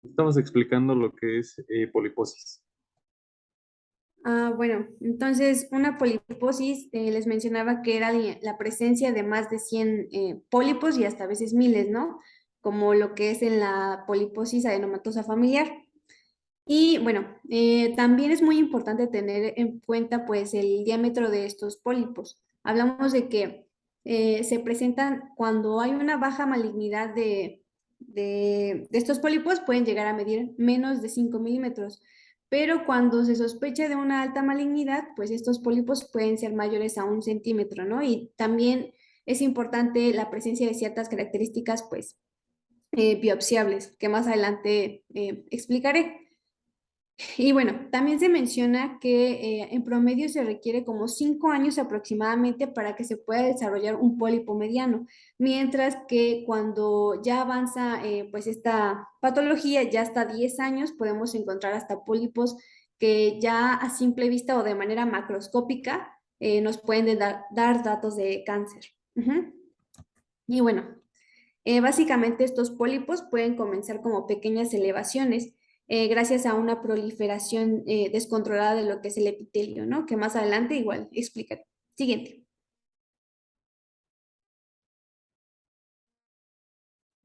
Estamos explicando lo que es poliposis. Bueno, entonces una poliposis, les mencionaba que era la presencia de más de 100 pólipos y hasta a veces miles, ¿no? Como lo que es en la poliposis adenomatosa familiar. Y bueno, también es muy importante tener en cuenta pues el diámetro de estos pólipos. Hablamos de que se presentan cuando hay una baja malignidad de estos pólipos, pueden llegar a medir menos de 5 milímetros, pero cuando se sospecha de una alta malignidad, pues estos pólipos pueden ser mayores a 1 centímetro, ¿no? Y también es importante la presencia de ciertas características pues biopsiables, que más adelante explicaré. Y bueno, también se menciona que en promedio se requiere como 5 años aproximadamente para que se pueda desarrollar un pólipo mediano, mientras que cuando ya avanza pues esta patología, ya hasta 10 años podemos encontrar hasta pólipos que ya a simple vista o de manera macroscópica nos pueden dar datos de cáncer. Ujú. Y bueno, básicamente estos pólipos pueden comenzar como pequeñas elevaciones gracias a una proliferación descontrolada de lo que es el epitelio, ¿no? Que más adelante igual explicaré. Siguiente.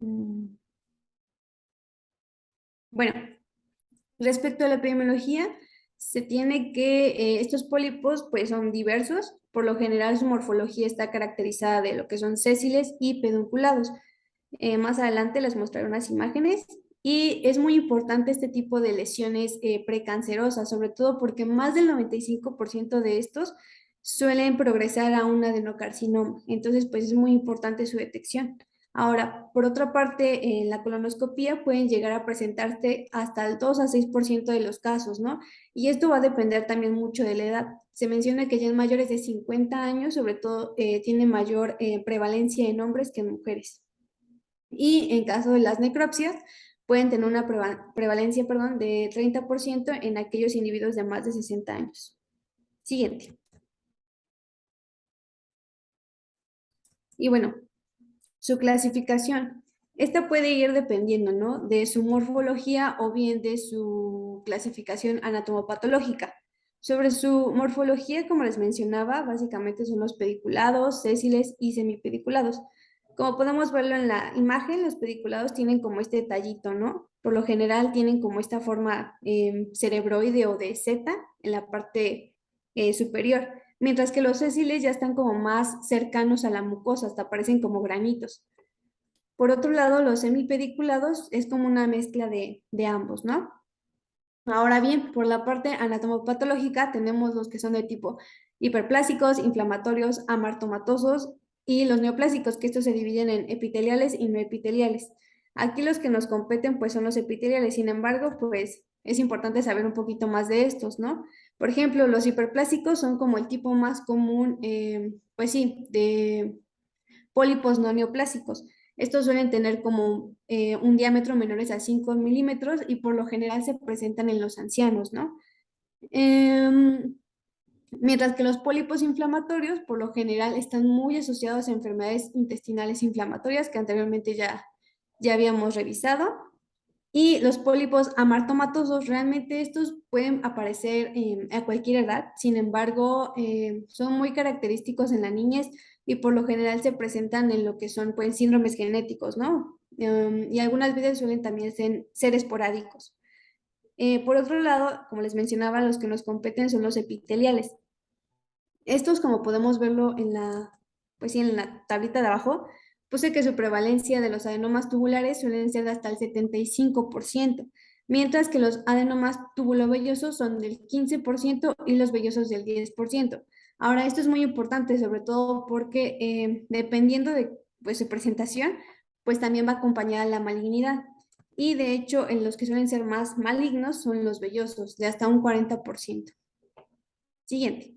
Mm, Bueno, respecto a la epidemiología, se tiene que estos pólipos pues son diversos, por lo general su morfología está caracterizada de lo que son sésiles y pedunculados. Más adelante les mostraré unas imágenes y es muy importante este tipo de lesiones precancerosas, sobre todo porque más del 95% de estos suelen progresar a un adenocarcinoma. Entonces, pues es muy importante su detección. Ahora, por otra parte, en la colonoscopía pueden llegar a presentarse hasta el 2 a 6% de los casos, ¿no? Y esto va a depender también mucho de la edad. Se menciona que ya en mayores de 50 años, sobre todo, tiene mayor prevalencia en hombres que en mujeres. Y en caso de las necropsias, pueden tener una prevalencia, perdón, de 30% en aquellos individuos de más de 60 años. Siguiente. Y bueno, su clasificación. Esta puede ir dependiendo, ¿no? De su morfología o bien de su clasificación anatomopatológica. Sobre su morfología, como les mencionaba, básicamente son los pediculados, sésiles y semipediculados. Como podemos verlo en la imagen, los pediculados tienen como este tallito, ¿no? Por lo general tienen como esta forma cerebroide o de Z en la parte superior, mientras que los sésiles ya están como más cercanos a la mucosa, hasta parecen como granitos. Por otro lado, los semipediculados es como una mezcla de ambos, ¿no? Ahora bien, por la parte anatomopatológica tenemos los que son de tipo hiperplásicos, inflamatorios, amartomatosos y los neoplásicos, que estos se dividen en epiteliales y no epiteliales. Aquí los que nos competen pues son los epiteliales, sin embargo, pues es importante saber un poquito más de estos, ¿no? Por ejemplo, los hiperplásicos son como el tipo más común, pues sí, de pólipos no neoplásicos. Estos suelen tener como un diámetro menores a 5 milímetros y por lo general se presentan en los ancianos, ¿no? Em, Mientras que los pólipos inflamatorios por lo general están muy asociados a enfermedades intestinales inflamatorias que anteriormente ya habíamos revisado. Y los pólipos amartomatosos, realmente estos pueden aparecer a cualquier edad, sin embargo, son muy característicos en la niñez y por lo general se presentan en lo que son pues, síndromes genéticos, ¿no? Y algunas veces suelen también ser esporádicos. Por otro lado, como les mencionaba, los que nos competen son los epiteliales. Estos, como podemos verlo en pues sí, en la tablita de abajo, puse que su prevalencia de los adenomas tubulares suelen ser de hasta el 75%, mientras que los adenomas tubulovellosos son del 15% y los vellosos del 10%. Ahora, esto es muy importante, sobre todo porque dependiendo de pues, su presentación, pues también va acompañada la malignidad. Y de hecho, en los que suelen ser más malignos son los vellosos, de hasta un 40%. Siguiente.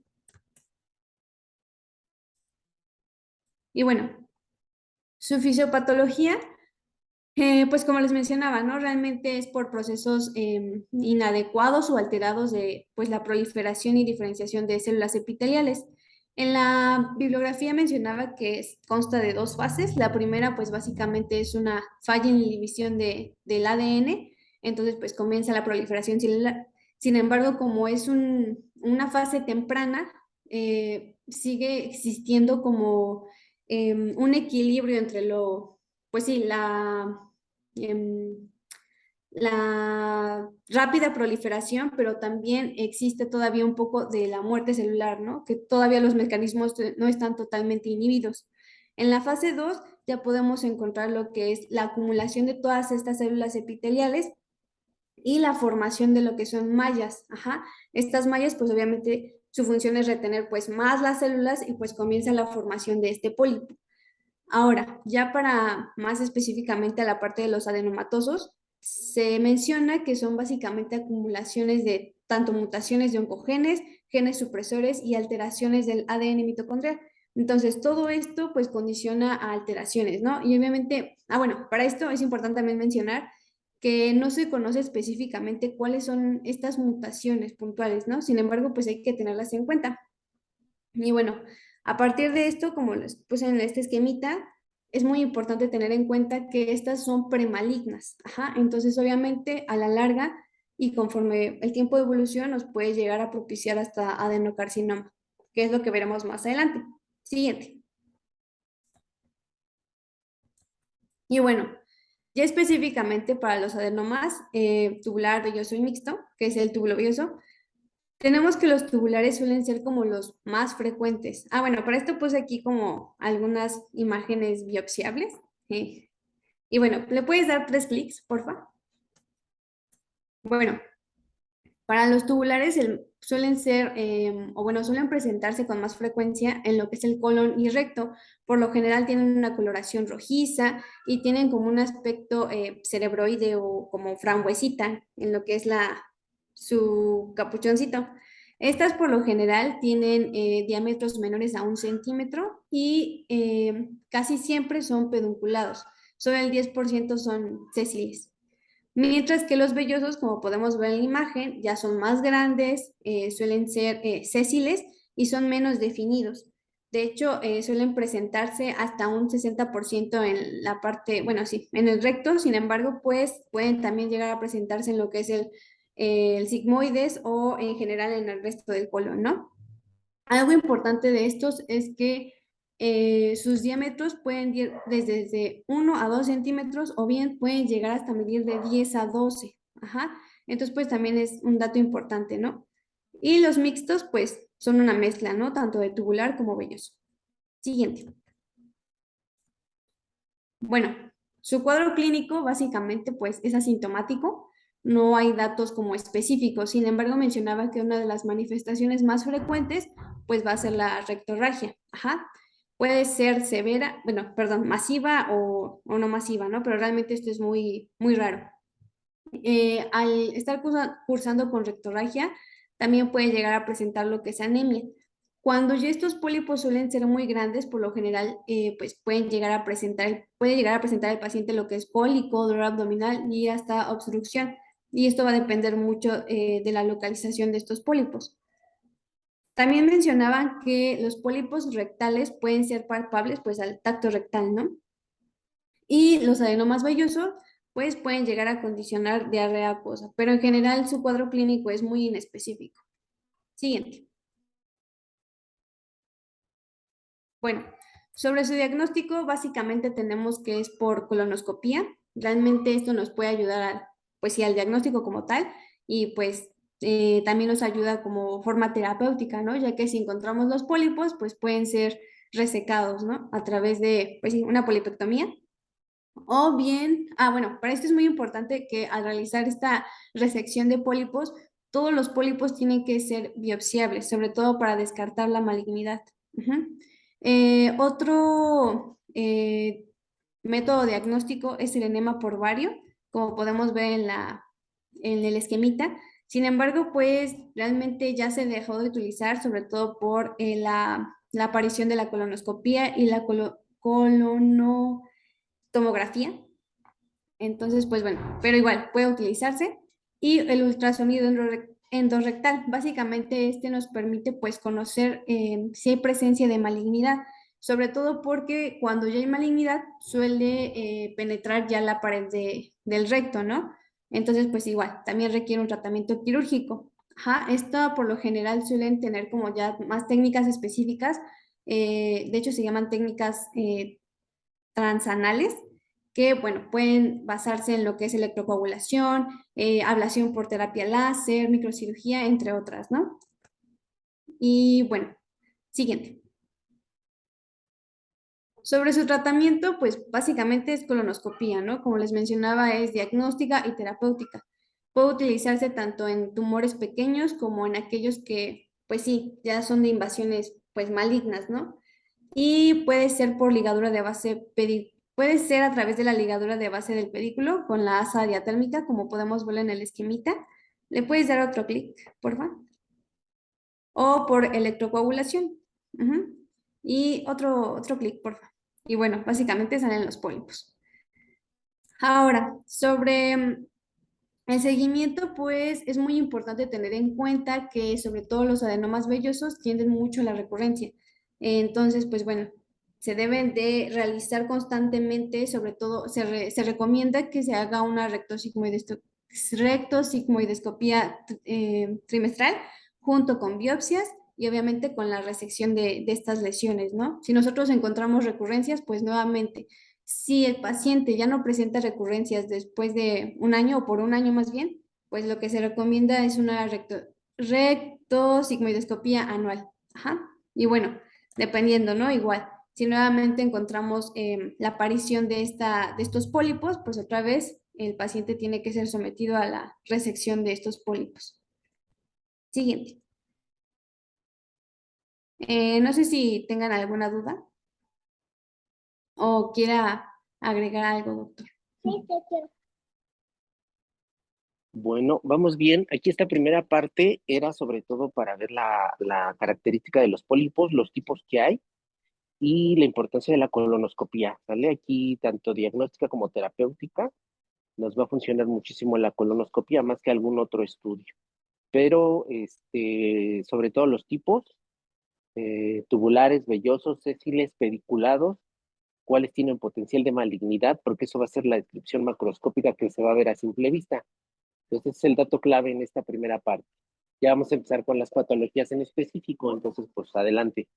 Y bueno, su fisiopatología, pues como les mencionaba, ¿no? Realmente es por procesos inadecuados o alterados de pues, la proliferación y diferenciación de células epiteliales. En la bibliografía mencionaba que consta de dos fases. La primera, pues básicamente es una falla en la inhibición del ADN entonces pues comienza la proliferación celular. Sin embargo, como es una fase temprana, sigue existiendo como un equilibrio entre pues sí, em, la rápida proliferación, pero también existe todavía un poco de la muerte celular, ¿no? Que todavía los mecanismos no están totalmente inhibidos. En la fase 2 ya podemos encontrar lo que es la acumulación de todas estas células epiteliales y la formación de lo que son mallas. Ajá. Estas mallas, pues obviamente su función es retener pues más las células y pues comienza la formación de este pólipo. Ahora, ya para más específicamente a la parte de los adenomatosos, se menciona que son básicamente acumulaciones de tanto mutaciones de oncogenes, genes supresores y alteraciones del ADN mitocondrial. Entonces, todo esto pues condiciona a alteraciones, ¿no? Y obviamente, bueno, para esto es importante también mencionar que no se conoce específicamente cuáles son estas mutaciones puntuales, ¿no? Sin embargo, pues hay que tenerlas en cuenta. Y bueno, a partir de esto, como les puse en este esquemita, es muy importante tener en cuenta que estas son premalignas. Ajá, entonces obviamente a la larga y conforme el tiempo de evolución nos puede llegar a propiciar hasta adenocarcinoma, que es lo que veremos más adelante. Siguiente. Y bueno, ya específicamente para los adenomas tubular, velloso y mixto, que es el túbulo velloso, tenemos que los tubulares suelen ser como los más frecuentes. Bueno, para esto puse aquí como algunas imágenes biopsiables. Y bueno, ¿le puedes dar 3 clics, porfa? Bueno, para los tubulares suelen ser, o bueno, suelen presentarse con más frecuencia en lo que es el colon y recto. Por lo general tienen una coloración rojiza y tienen como un aspecto cerebroide o como frambuesita en lo que es su capuchoncito. Estas por lo general tienen diámetros menores a 1 centímetro y casi siempre son pedunculados. Solo el 10% son sésiles. Mientras que los vellosos, como podemos ver en la imagen, ya son más grandes, suelen ser sésiles y son menos definidos. De hecho, suelen presentarse hasta un 60% en la parte, bueno, sí, en el recto. Sin embargo, pues pueden también llegar a presentarse en lo que es el sigmoides o en general en el resto del colon, ¿no? Algo importante de estos es que sus diámetros pueden ir desde 1 a 2 centímetros o bien pueden llegar hasta medir de 10 a 12. Ajá. Entonces, pues también es un dato importante, ¿no? Y los mixtos, pues son una mezcla, ¿no? Tanto de tubular como velloso. Siguiente. Bueno, su cuadro clínico básicamente pues es asintomático, no hay datos como específicos, sin embargo mencionaba que una de las manifestaciones más frecuentes pues va a ser la rectorragia, ajá. Puede ser severa, bueno, perdón, masiva o no masiva, ¿no? Pero realmente esto es muy, muy raro. Al estar cursando con rectorragia, también puede llegar a presentar lo que es anemia. Cuando ya estos pólipos suelen ser muy grandes, por lo general, pues puede llegar a presentar el paciente lo que es cólico, dolor abdominal y hasta obstrucción. Y esto va a depender mucho de la localización de estos pólipos. También mencionaban que los pólipos rectales pueden ser palpables pues al tacto rectal, ¿no? Y los adenomas vellosos, pues pueden llegar a condicionar diarrea acuosa, pero en general su cuadro clínico es muy inespecífico. Siguiente. Bueno, sobre su diagnóstico, básicamente tenemos que es por colonoscopía. Realmente esto nos puede ayudar pues sí, al diagnóstico como tal y pues también nos ayuda como forma terapéutica, ¿no? Ya que si encontramos los pólipos, pues pueden ser resecados, ¿no? A través de, pues sí, una polipectomía. O bien, bueno, para esto es muy importante que al realizar esta resección de pólipos, todos los pólipos tienen que ser biopsiables, sobre todo para descartar la malignidad. Ujú. Otro método diagnóstico es el enema por vario, como podemos ver en el esquemita. Sin embargo, pues realmente ya se dejó de utilizar, sobre todo por la aparición de la colonoscopía y la colonotomografía. Entonces, pues bueno, pero igual puede utilizarse. Y el ultrasonido endorrectal, básicamente este nos permite pues conocer si hay presencia de malignidad, sobre todo porque cuando ya hay malignidad suele penetrar ya la pared del recto, ¿no? Entonces, pues igual, también requiere un tratamiento quirúrgico. Ajá, esto por lo general suelen tener como ya más técnicas específicas, de hecho se llaman técnicas transanales, que bueno, pueden basarse en lo que es electrocoagulación, ablación por terapia láser, microcirugía, entre otras, ¿no? Y bueno, siguiente. Sobre su tratamiento, pues básicamente es colonoscopía, ¿no? Como les mencionaba, es diagnóstica y terapéutica. Puede utilizarse tanto en tumores pequeños como en aquellos que, pues sí, ya son de invasiones, pues malignas, ¿no? Y puede ser por ligadura de base, puede ser a través de la ligadura de base del pedículo con la asa diatérmica, como podemos ver en el esquemita. Le puedes dar otro clic, por favor. O por electrocoagulación. Ujú. Y otro clic, por favor. Y bueno, básicamente salen los pólipos. Ahora, sobre el seguimiento, pues es muy importante tener en cuenta que sobre todo los adenomas vellosos tienden mucho a la recurrencia. Entonces, pues bueno, se deben de realizar constantemente, sobre todo se recomienda que se haga una rectosigmoidescopía trimestral junto con biopsias y obviamente con la resección de estas lesiones, ¿no? Si nosotros encontramos recurrencias, pues nuevamente si el paciente ya no presenta recurrencias después de un año o por un año más bien, pues lo que se recomienda es una rectosigmoidoscopía anual. Ajá. Y bueno, dependiendo, ¿no? Igual, si nuevamente encontramos la aparición de estos pólipos, pues otra vez el paciente tiene que ser sometido a la resección de estos pólipos. Siguiente. No sé si tengan alguna duda o quiera agregar algo, doctor. Bueno, vamos bien. Aquí esta primera parte era sobre todo para ver la característica de los pólipos, los tipos que hay y la importancia de la colonoscopía, ¿sale? Aquí tanto diagnóstica como terapéutica nos va a funcionar muchísimo la colonoscopía más que algún otro estudio. Pero sobre todo los tipos, tubulares, vellosos, sésiles, pediculados, cuáles tienen potencial de malignidad, porque eso va a ser la descripción macroscópica que se va a ver a simple vista. Entonces, es el dato clave en esta primera parte. Ya vamos a empezar con las patologías en específico, entonces, pues adelante.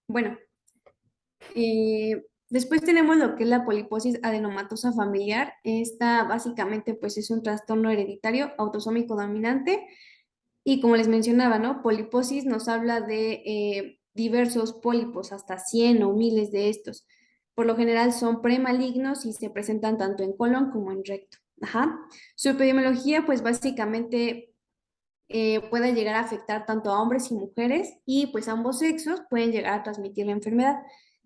Bueno, después tenemos lo que es la poliposis adenomatosa familiar. Esta básicamente pues es un trastorno hereditario autosómico dominante y como les mencionaba, ¿no? Poliposis nos habla de diversos pólipos, hasta 100 o miles de estos. Por lo general son premalignos y se presentan tanto en colon como en recto. Ajá. Su epidemiología pues básicamente puede llegar a afectar tanto a hombres y mujeres y pues ambos sexos pueden llegar a transmitir la enfermedad.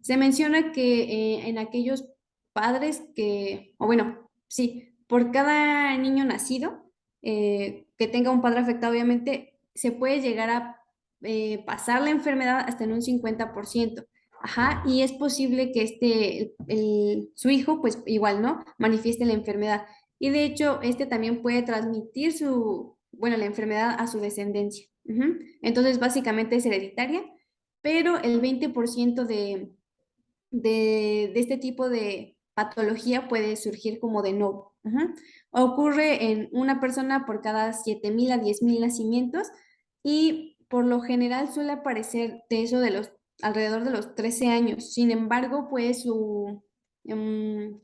Se menciona que en aquellos padres que, o bueno, sí, por cada niño nacido que tenga un padre afectado, obviamente, se puede llegar a pasar la enfermedad hasta en un 50%. Ajá, y es posible que su hijo, pues igual, ¿no? Manifieste la enfermedad. Y de hecho, este también puede transmitir bueno, la enfermedad a su descendencia. Ujú. Entonces, básicamente es hereditaria, pero el 20% de este tipo de patología puede surgir como de nuevo. Ujú. Ocurre en una persona por cada 7,000 a 10,000 nacimientos y por lo general suele aparecer de eso de los alrededor de los 13 años. Sin embargo, pues em,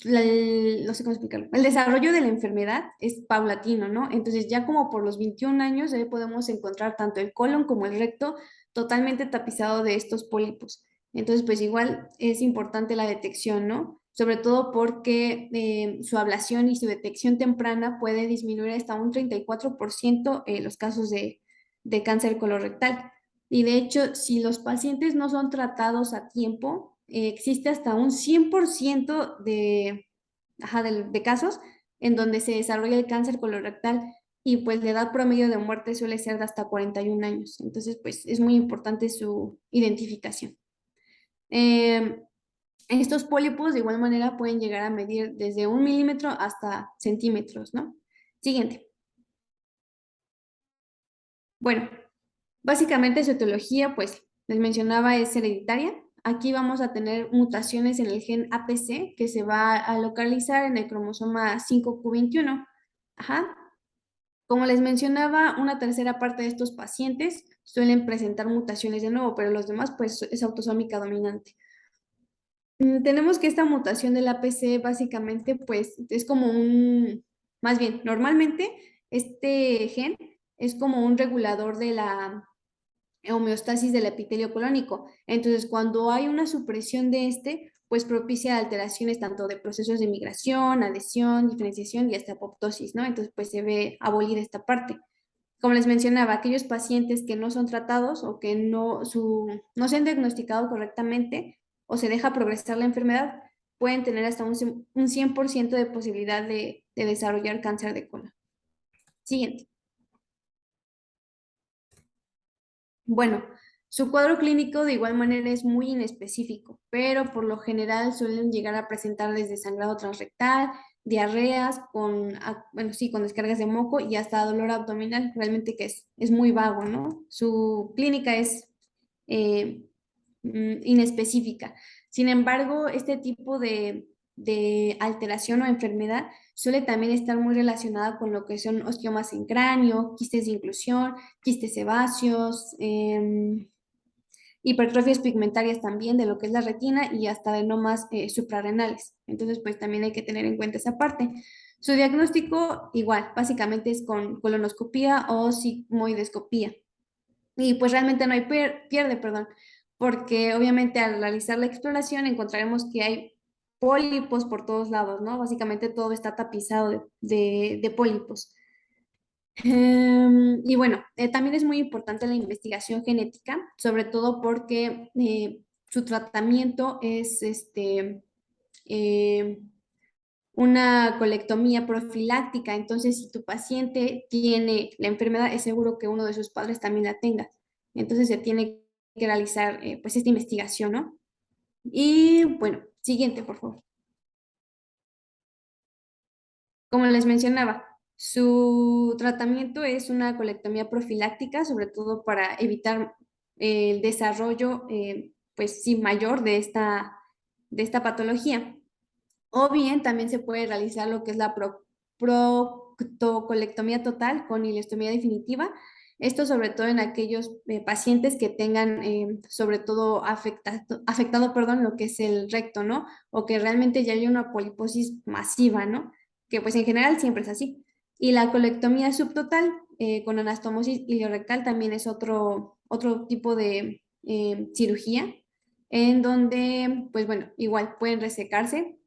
no sé cómo explicarlo. El desarrollo de la enfermedad es paulatino, ¿no? Entonces ya como por los 21 años podemos encontrar tanto el colon como el recto totalmente tapizado de estos pólipos. Entonces pues igual es importante la detección, ¿no? Sobre todo porque su ablación y su detección temprana puede disminuir hasta un 34% los casos de cáncer colorectal. Y de hecho, si los pacientes no son tratados a tiempo, existe hasta un 100% de casos en donde se desarrolla el cáncer colorectal y pues la edad promedio de muerte suele ser de hasta 41 años. Entonces, pues es muy importante su identificación. Eh, Estos pólipos de igual manera pueden llegar a medir desde 1 milímetro hasta centímetros, ¿no? Siguiente. Bueno, básicamente su etiología, pues les mencionaba, es hereditaria, aquí vamos a tener mutaciones en el gen APC que se va a localizar en el cromosoma 5q21. Ajá. Como les mencionaba, una tercera parte de estos pacientes suelen presentar mutaciones de nuevo, pero los demás pues es autosómica dominante. Tenemos que esta mutación del APC básicamente pues es como más bien, normalmente este gen es como un regulador de la homeostasis del epitelio colónico. Entonces, cuando hay una supresión de este, pues propicia alteraciones tanto de procesos de migración, adhesión, diferenciación y hasta apoptosis, ¿no? Entonces, pues se ve abolida esta parte. Como les mencionaba, aquellos pacientes que no son tratados o que no se han diagnosticado correctamente o se deja progresar la enfermedad, pueden tener hasta un 100% de posibilidad de desarrollar cáncer de colon. Siguiente. Bueno, su cuadro clínico de igual manera es muy inespecífico, pero por lo general suelen llegar a presentar desde sangrado transrectal, diarreas, bueno, sí, con descargas de moco y hasta dolor abdominal, realmente que es muy vago, ¿no? Su clínica es eh, inespecífica. Sin embargo, este tipo de alteración o enfermedad suele también estar muy relacionada con lo que son osteomas en cráneo, quistes de inclusión, quistes sebáceos, hipertrofias pigmentarias también de lo que es la retina y hasta adenomas suprarrenales. Entonces, pues también hay que tener en cuenta esa parte. Su diagnóstico, igual, básicamente es con colonoscopía o sigmoidoscopía. Y pues realmente no hay pierde, perdón, porque obviamente al realizar la exploración encontraremos que hay pólipos por todos lados, ¿no? Básicamente todo está tapizado de pólipos. Y bueno, también es muy importante la investigación genética, sobre todo porque su tratamiento es eh, una colectomía profiláctica. Entonces, si tu paciente tiene la enfermedad, es seguro que uno de sus padres también la tenga. Entonces, se tiene que realizar pues esta investigación, ¿no? Y bueno, siguiente, por favor. Como les mencionaba, su tratamiento es una colectomía profiláctica, sobre todo para evitar el desarrollo, pues sí, mayor de esta patología. O bien también se puede realizar lo que es la proctocolectomía total con ileostomía definitiva. Esto sobre todo en aquellos pacientes que tengan sobre todo afectado, perdón, lo que es el recto, ¿no? O que realmente ya hay una poliposis masiva, ¿no? Que pues en general siempre es así. Y la colectomía subtotal con anastomosis ileorectal también es otro tipo de cirugía en donde, pues bueno, igual pueden resecarse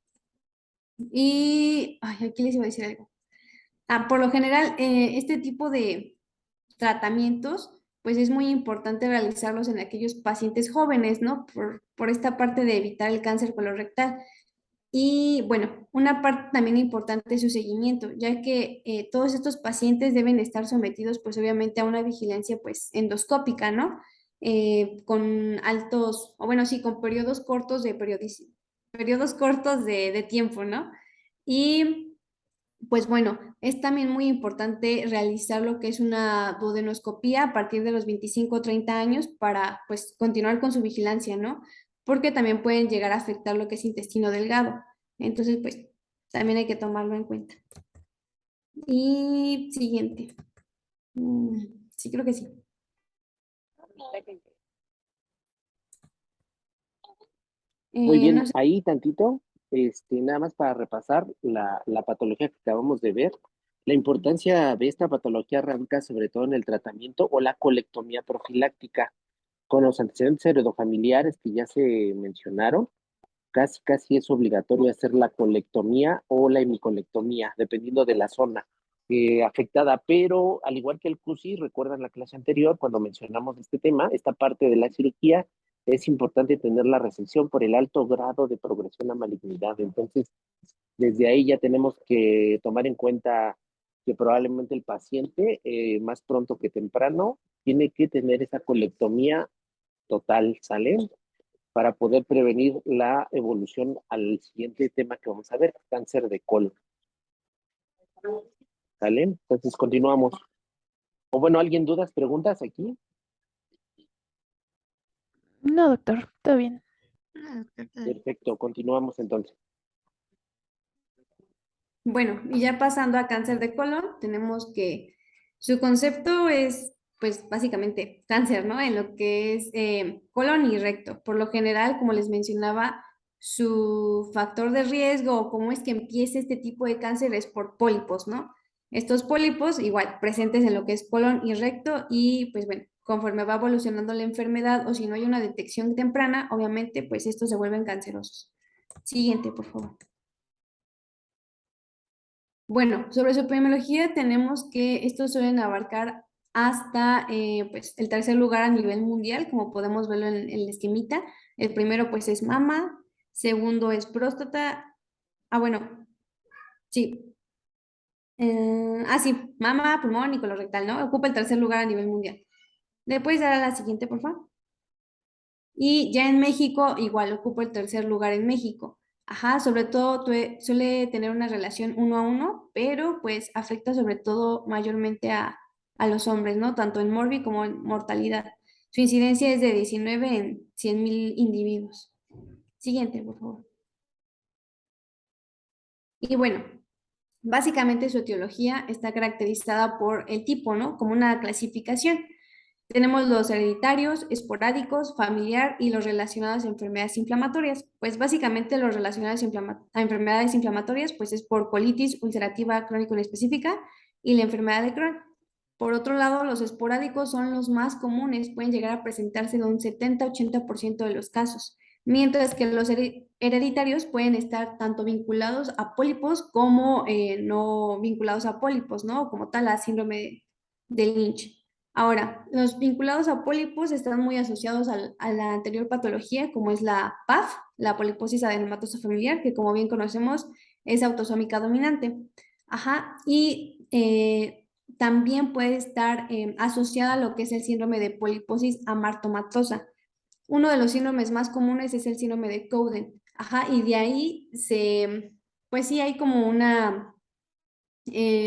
y, ay, aquí les iba a decir algo. Por lo general, este tipo de tratamientos, pues es muy importante realizarlos en aquellos pacientes jóvenes, ¿no? Por esta parte de evitar el cáncer colorectal. Y bueno, una parte también importante es su seguimiento, ya que todos estos pacientes deben estar sometidos, pues obviamente a una vigilancia, pues endoscópica, ¿no? Con altos, o bueno, sí, con periodos cortos periodos cortos de tiempo, ¿no? Y pues bueno, es también muy importante realizar lo que es una duodenoscopía a partir de los 25 o 30 años para pues continuar con su vigilancia, ¿no? Porque también pueden llegar a afectar lo que es intestino delgado. Entonces, pues también hay que tomarlo en cuenta. Y siguiente. Mm, sí, creo que sí. Muy bien, No sé. ahí tantito, nada más para repasar la patología que acabamos de ver. La importancia de esta patología radica sobre todo en el tratamiento o la colectomía profiláctica con los antecedentes heredofamiliares que ya se mencionaron. Casi es obligatorio hacer la colectomía o la hemicolectomía, dependiendo de la zona afectada, pero al igual que el CUSI, recuerdan la clase anterior cuando mencionamos este tema, esta parte de la cirugía, es importante tener la resección por el alto grado de progresión a malignidad. Entonces, desde ahí ya tenemos que tomar en cuenta que probablemente el paciente, más pronto que temprano, tiene que tener esa colectomía total, ¿sale? Para poder prevenir la evolución al siguiente tema que vamos a ver, cáncer de colon. ¿Sale? Entonces continuamos. O bueno, ¿alguien dudas, preguntas aquí? No, doctor, todo bien. Perfecto, continuamos entonces. Bueno, y ya pasando a cáncer de colon, tenemos que su concepto es, pues, básicamente cáncer, ¿no? En lo que es colon y recto. Por lo general, como les mencionaba, su factor de riesgo o cómo es que empieza este tipo de cáncer es por pólipos, ¿no? Estos pólipos, igual, presentes en lo que es colon y recto, y pues bueno, conforme va evolucionando la enfermedad o si no hay una detección temprana, obviamente, pues estos se vuelven cancerosos. Siguiente, por favor. Bueno, sobre su epidemiología tenemos que estos suelen abarcar hasta pues, el tercer lugar a nivel mundial, como podemos verlo en el esquemita. El primero pues es mama, segundo es próstata. Bueno, sí. Sí, mama, pulmón y colorectal, ¿no? Ocupa el tercer lugar a nivel mundial. ¿Le puedes dar a la siguiente, por favor? Y ya en México, igual ocupa el tercer lugar en México. Ajá, sobre todo suele tener una relación uno a uno, pero pues afecta sobre todo mayormente a los hombres, ¿no? Tanto en morbi como en mortalidad. Su incidencia es de 19 en 100.000 individuos. Siguiente, por favor. Y bueno, básicamente su etiología está caracterizada por el tipo, ¿no? Como una clasificación. Tenemos los hereditarios, esporádicos, familiar y los relacionados a enfermedades inflamatorias. Pues básicamente los relacionados a enfermedades inflamatorias pues es por colitis ulcerativa crónica inespecífica y la enfermedad de Crohn. Por otro lado, los esporádicos son los más comunes, pueden llegar a presentarse en un 70-80% de los casos, mientras que los hereditarios pueden estar tanto vinculados a pólipos como no vinculados a pólipos, ¿no? Como tal, a síndrome de Lynch. Ahora, los vinculados a pólipos están muy asociados a la anterior patología, como es la PAF, la poliposis adenomatosa familiar, que como bien conocemos es autosómica dominante. Ajá, y también puede estar asociada a lo que es el síndrome de poliposis amartomatosa. Uno de los síndromes más comunes es el síndrome de Cowden. Ajá, y de ahí pues sí hay como una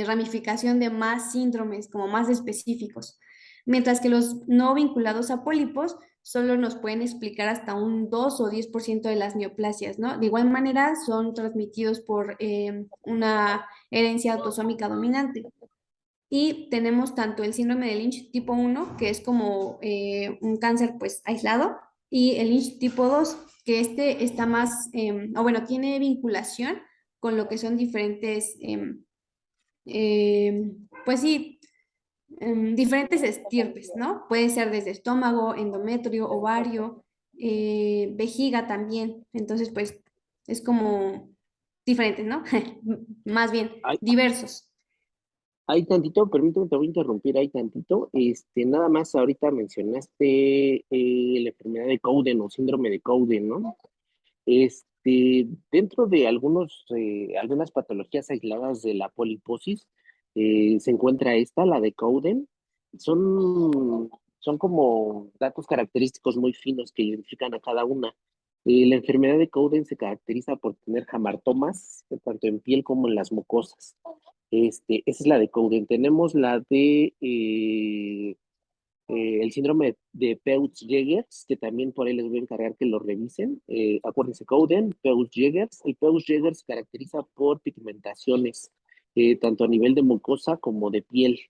ramificación de más síndromes, como más específicos, mientras que los no vinculados a pólipos solo nos pueden explicar hasta un 2 o 10% de las neoplasias, ¿no? De igual manera, son transmitidos por una herencia autosómica dominante. Y tenemos tanto el síndrome de Lynch tipo 1, que es como un cáncer pues aislado, y el Lynch tipo 2, que este está más, o bueno, tiene vinculación con lo que son diferentes pues sí, diferentes estirpes, ¿no? Puede ser desde estómago, endometrio, ovario, vejiga también. Entonces, pues es como diferentes, ¿no? Más bien, Hay, diversos. hay tantito, permíteme, te voy a interrumpir ahí tantito. Nada más ahorita mencionaste la enfermedad de Cowden o síndrome de Cowden, ¿no? Dentro de algunas patologías aisladas de la poliposis, se encuentra esta, la de Cowden. Son, son como datos característicos muy finos que identifican a cada una. La enfermedad de Cowden se caracteriza por tener hamartomas, tanto en piel como en las mucosas. Esa es la de Cowden. Tenemos la de el síndrome de Peutz-Jeghers, que también por ahí les voy a encargar que lo revisen. Acuérdense, Cowden, Peutz-Jeghers. El Peutz-Jeghers se caracteriza por pigmentaciones, tanto a nivel de mucosa como de piel,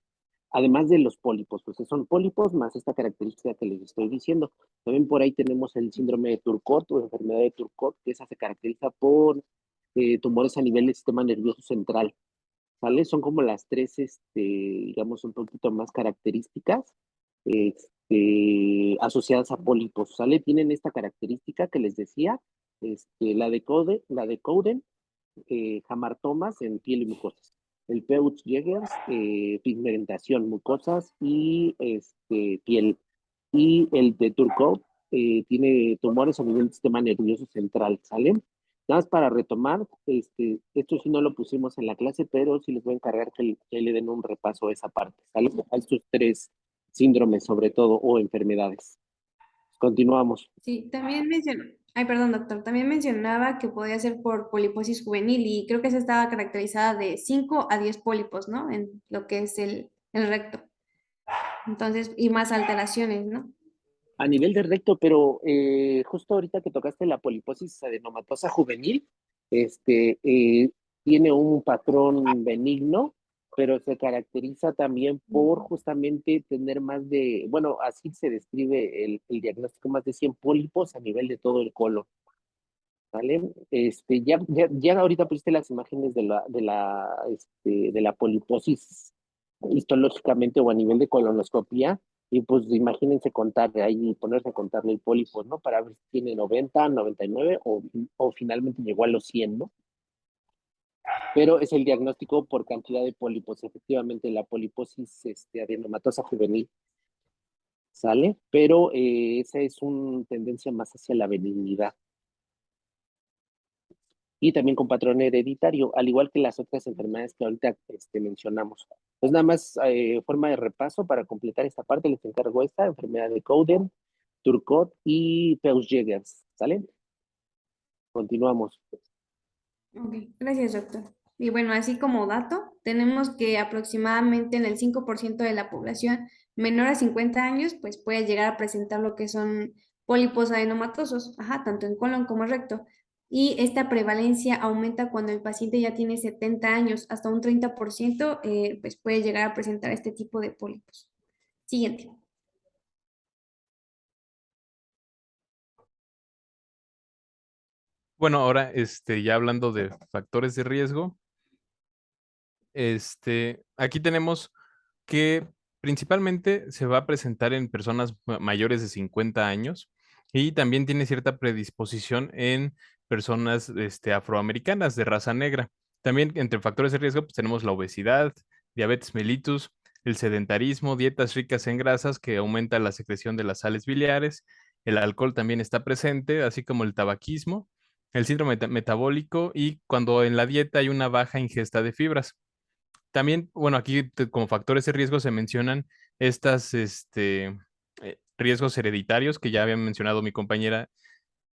además de los pólipos, pues son pólipos más esta característica que les estoy diciendo. También por ahí tenemos el síndrome de Turcot o enfermedad de Turcot, que esa se caracteriza por tumores a nivel del sistema nervioso central, ¿sale? Son como las tres, digamos, un poquito más características asociadas a pólipos, ¿sale? Tienen esta característica que les decía, la de Cowden, hamartomas en piel y mucosas. El Peutz-Jeghers, pigmentación, mucosas y piel. Y el de Turcot tiene tumores a nivel del sistema nervioso central, ¿sale? Nada más para retomar, esto sí no lo pusimos en la clase, pero sí les voy a encargar que le den un repaso a esa parte, ¿sale? A estos tres síndromes sobre todo o enfermedades. Continuamos. Sí, también mencionó, ay, perdón, doctor, también mencionaba que podía ser por poliposis juvenil y creo que esa estaba caracterizada de 5 a 10 pólipos, ¿no? En lo que es el recto. Entonces, y más alteraciones, ¿no? A nivel de recto, pero justo ahorita que tocaste la poliposis adenomatosa juvenil, tiene un patrón benigno, pero se caracteriza también por justamente tener más de, bueno, así se describe el diagnóstico, más de 100 pólipos a nivel de todo el colon, ¿vale? Ya ahorita pusiste las imágenes de la poliposis histológicamente o a nivel de colonoscopía, y pues imagínense contar ahí, ponerse a contarle el pólipo, ¿no? Para ver si tiene 90, 99 o finalmente llegó a los 100, ¿no? Pero es el diagnóstico por cantidad de pólipos. Efectivamente, la poliposis adenomatosa juvenil sale, pero esa es una tendencia más hacia la benignidad. Y también con patrón hereditario, al igual que las otras enfermedades que ahorita mencionamos. Pues nada más, forma de repaso para completar esta parte, les encargo esta, enfermedad de Cowden, Turcot y Peutz-Jeghers, ¿sale? Continuamos. Ok, gracias, doctor. Y bueno, así como dato, tenemos que aproximadamente en el 5% de la población menor a 50 años, pues puede llegar a presentar lo que son pólipos adenomatosos, ajá, tanto en colon como recto. Y esta prevalencia aumenta cuando el paciente ya tiene 70 años, hasta un 30%, pues puede llegar a presentar este tipo de pólipos. Siguiente. Bueno, ahora, ya hablando de factores de riesgo, aquí tenemos que principalmente se va a presentar en personas mayores de 50 años y también tiene cierta predisposición en personas, afroamericanas de raza negra. También entre factores de riesgo, pues tenemos la obesidad, diabetes mellitus, el sedentarismo, dietas ricas en grasas que aumentan la secreción de las sales biliares, el alcohol también está presente, así como el tabaquismo, el síndrome metabólico y cuando en la dieta hay una baja ingesta de fibras. También, bueno, aquí como factores de riesgo se mencionan estas, riesgos hereditarios que ya había mencionado mi compañera,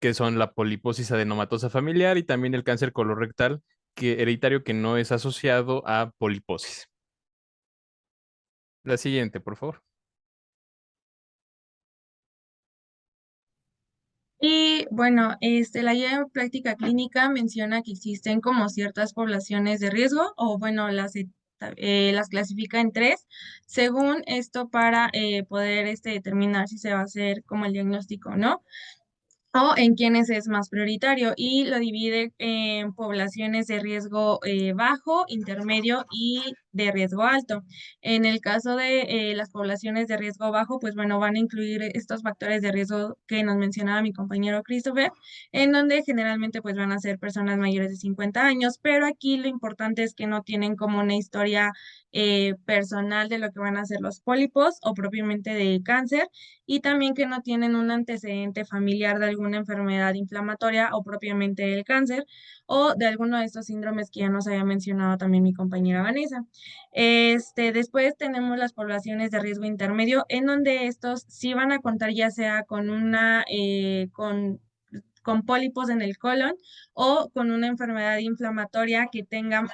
que son la poliposis adenomatosa familiar y también el cáncer colorectal hereditario que no es asociado a poliposis. La siguiente, por favor. Y bueno, la guía de práctica clínica menciona que existen como ciertas poblaciones de riesgo, o bueno, las clasifica en tres, según esto para poder determinar si se va a hacer como el diagnóstico, ¿no? O en quienes es más prioritario y lo divide en poblaciones de riesgo bajo, intermedio y de riesgo alto. En el caso de las poblaciones de riesgo bajo, pues bueno, van a incluir estos factores de riesgo que nos mencionaba mi compañero Christopher, en donde generalmente pues van a ser personas mayores de 50 años, pero aquí lo importante es que no tienen como una historia personal de lo que van a ser los pólipos o propiamente de cáncer y también que no tienen un antecedente familiar de alguna enfermedad inflamatoria o propiamente el cáncer o de alguno de estos síndromes que ya nos había mencionado también mi compañera Vanessa. Después tenemos las poblaciones de riesgo intermedio en donde estos sí van a contar ya sea con con pólipos en el colon o con una enfermedad inflamatoria que tenga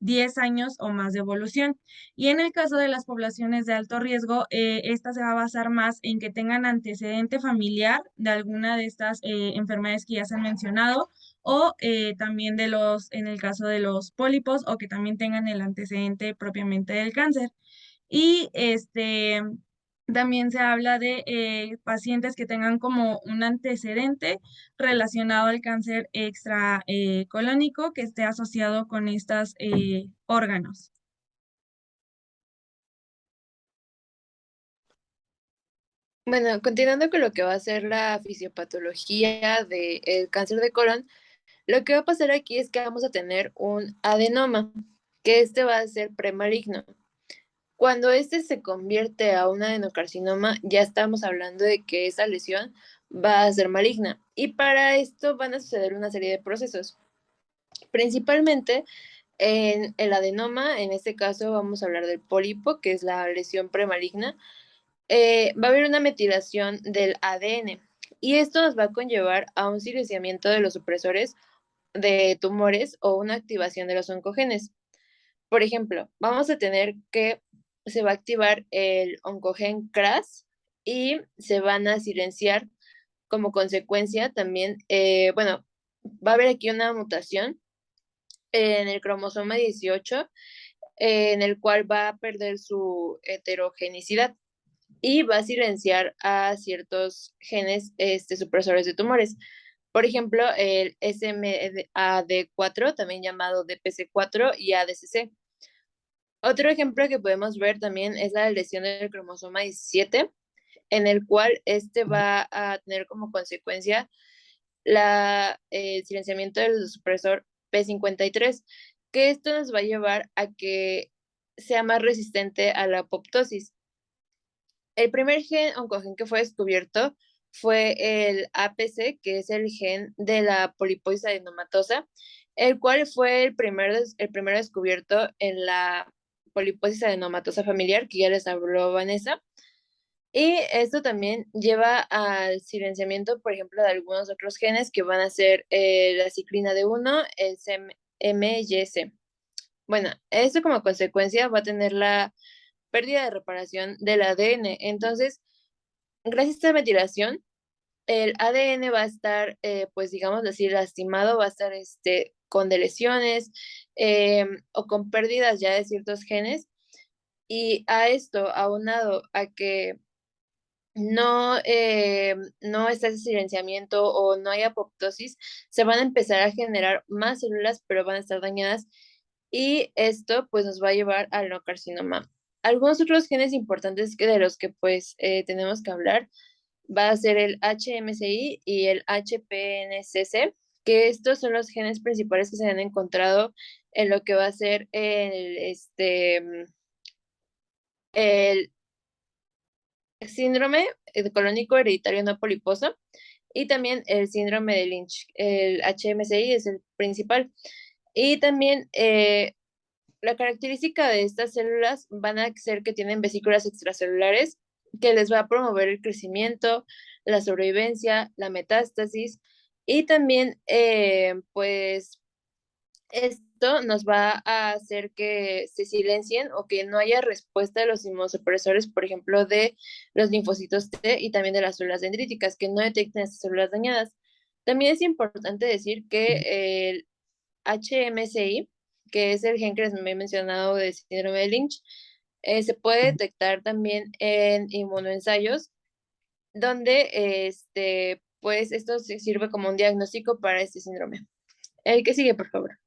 10 años o más de evolución. Y en el caso de las poblaciones de alto riesgo, esta se va a basar más en que tengan antecedente familiar de alguna de estas enfermedades que ya se han mencionado o también en el caso de los pólipos o que también tengan el antecedente propiamente del cáncer. Y también se habla de pacientes que tengan como un antecedente relacionado al cáncer extracolónico que esté asociado con estos órganos. Bueno, continuando con lo que va a ser la fisiopatología del cáncer de colon, lo que va a pasar aquí es que vamos a tener un adenoma, que va a ser premaligno. Cuando se convierte a un adenocarcinoma, ya estamos hablando de que esa lesión va a ser maligna. Y para esto van a suceder una serie de procesos. Principalmente en el adenoma, en este caso vamos a hablar del pólipo, que es la lesión premaligna, va a haber una metilación del ADN. Y esto nos va a conllevar a un silenciamiento de los supresores de tumores o una activación de los oncogenes. Por ejemplo, vamos a tener que se va a activar el oncogen CRAS y se van a silenciar como consecuencia también, bueno, va a haber aquí una mutación en el cromosoma 18, en el cual va a perder su heterogenicidad y va a silenciar a ciertos genes supresores de tumores. Por ejemplo, el SMAD4, también llamado DPC4 y ADCC. Otro ejemplo que podemos ver también es la lesión del cromosoma 17, en el cual va a tener como consecuencia el silenciamiento del supresor P53, que esto nos va a llevar a que sea más resistente a la apoptosis. El primer gen oncogen que fue descubierto fue el APC, que es el gen de la poliposis adenomatosa, el cual fue el primero descubierto en la poliposis adenomatosa familiar, que ya les habló Vanessa. Y esto también lleva al silenciamiento, por ejemplo, de algunos otros genes que van a ser la ciclina D1, el CMYS. Bueno, esto como consecuencia va a tener la pérdida de reparación del ADN. Entonces, gracias a esta metilación, el ADN va a estar, pues digamos así, lastimado, va a estar con lesiones o con pérdidas ya de ciertos genes. Y a esto, aunado a que no está ese silenciamiento o no hay apoptosis, se van a empezar a generar más células, pero van a estar dañadas y esto pues nos va a llevar al no carcinoma. Algunos otros genes importantes de los que pues tenemos que hablar va a ser el HMCI y el HPNCC, que estos son los genes principales que se han encontrado en lo que va a ser el síndrome colónico hereditario no poliposo y también el síndrome de Lynch. El HMCI es el principal. Y también la característica de estas células van a ser que tienen vesículas extracelulares que les va a promover el crecimiento, la sobrevivencia, la metástasis y también pues esto nos va a hacer que se silencien o que no haya respuesta de los inmunosupresores, por ejemplo, de los linfocitos T y también de las células dendríticas, que no detecten estas células dañadas. También es importante decir que el HMCI, que es el gen que les he mencionado de síndrome de Lynch, se puede detectar también en inmunoensayos, donde pues esto sirve como un diagnóstico para este síndrome. El que sigue, por favor.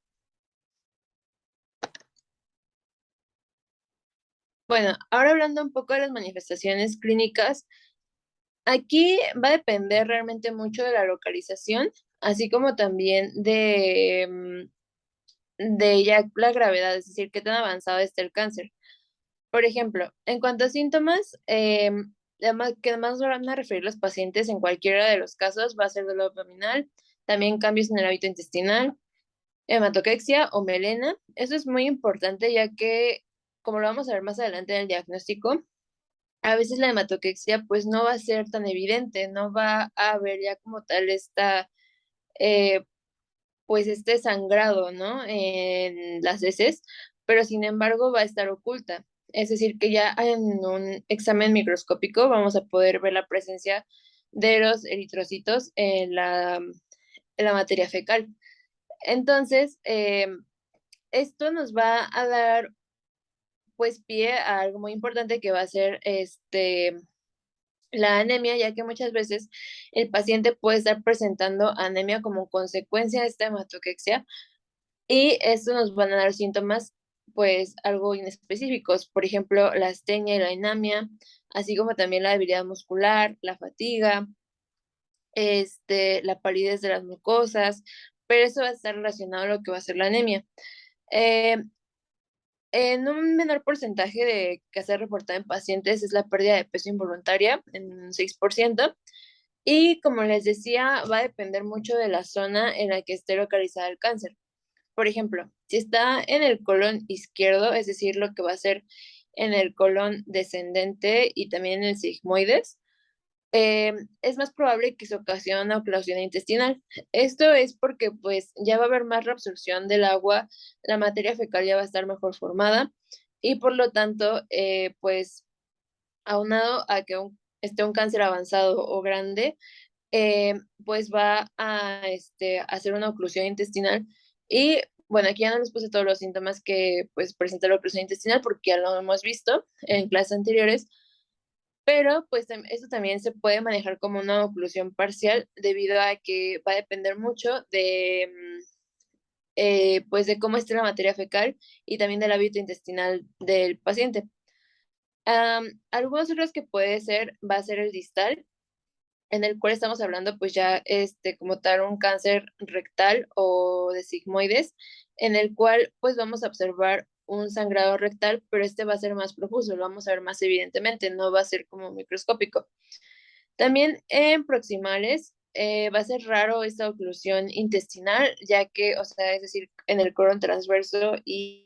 Bueno, ahora hablando un poco de las manifestaciones clínicas, aquí va a depender realmente mucho de la localización, así como también de ya la gravedad, es decir, qué tan avanzado está el cáncer. Por ejemplo, en cuanto a síntomas, que más van a referir los pacientes en cualquiera de los casos va a ser dolor abdominal, también cambios en el hábito intestinal, hematoquexia o melena. Eso es muy importante ya que, como lo vamos a ver más adelante en el diagnóstico, a veces la hematoquexia pues no va a ser tan evidente, no va a haber ya como tal eh, pues este sangrado, ¿no? En las heces, pero sin embargo va a estar oculta. Es decir, que ya en un examen microscópico vamos a poder ver la presencia de los eritrocitos en la materia fecal. Entonces, esto nos va a dar pues pie a algo muy importante que va a ser la anemia, ya que muchas veces el paciente puede estar presentando anemia como consecuencia de esta hematoquexia y esto nos van a dar síntomas pues algo inespecíficos, por ejemplo, la astenia y la anemia, así como también la debilidad muscular, la fatiga, la palidez de las mucosas, pero eso va a estar relacionado a lo que va a ser la anemia. Eh, en un menor porcentaje de que se ha reportado en pacientes es la pérdida de peso involuntaria, en un 6%. Y como les decía, va a depender mucho de la zona en la que esté localizada el cáncer. Por ejemplo, si está en el colon izquierdo, es decir, lo que va a ser en el colon descendente y también en el sigmoides, es más probable que se ocasione una oclusión intestinal. Esto es porque pues ya va a haber más reabsorción del agua, la materia fecal ya va a estar mejor formada y por lo tanto, pues aunado a que un cáncer avanzado o grande, pues va a hacer una oclusión intestinal. Y bueno, aquí ya no les puse todos los síntomas que pues presenta la oclusión intestinal porque ya lo hemos visto en clases anteriores, pero pues esto también se puede manejar como una oclusión parcial debido a que va a depender mucho de, pues de cómo esté la materia fecal y también del hábito intestinal del paciente. Algunos otros que puede ser, va a ser el distal, en el cual estamos hablando pues ya como tal un cáncer rectal o de sigmoides, en el cual pues vamos a observar un sangrado rectal, pero va a ser más profuso, lo vamos a ver más evidentemente, no va a ser como microscópico. También en proximales va a ser raro esta oclusión intestinal, ya que, o sea, es decir, en el colon transverso y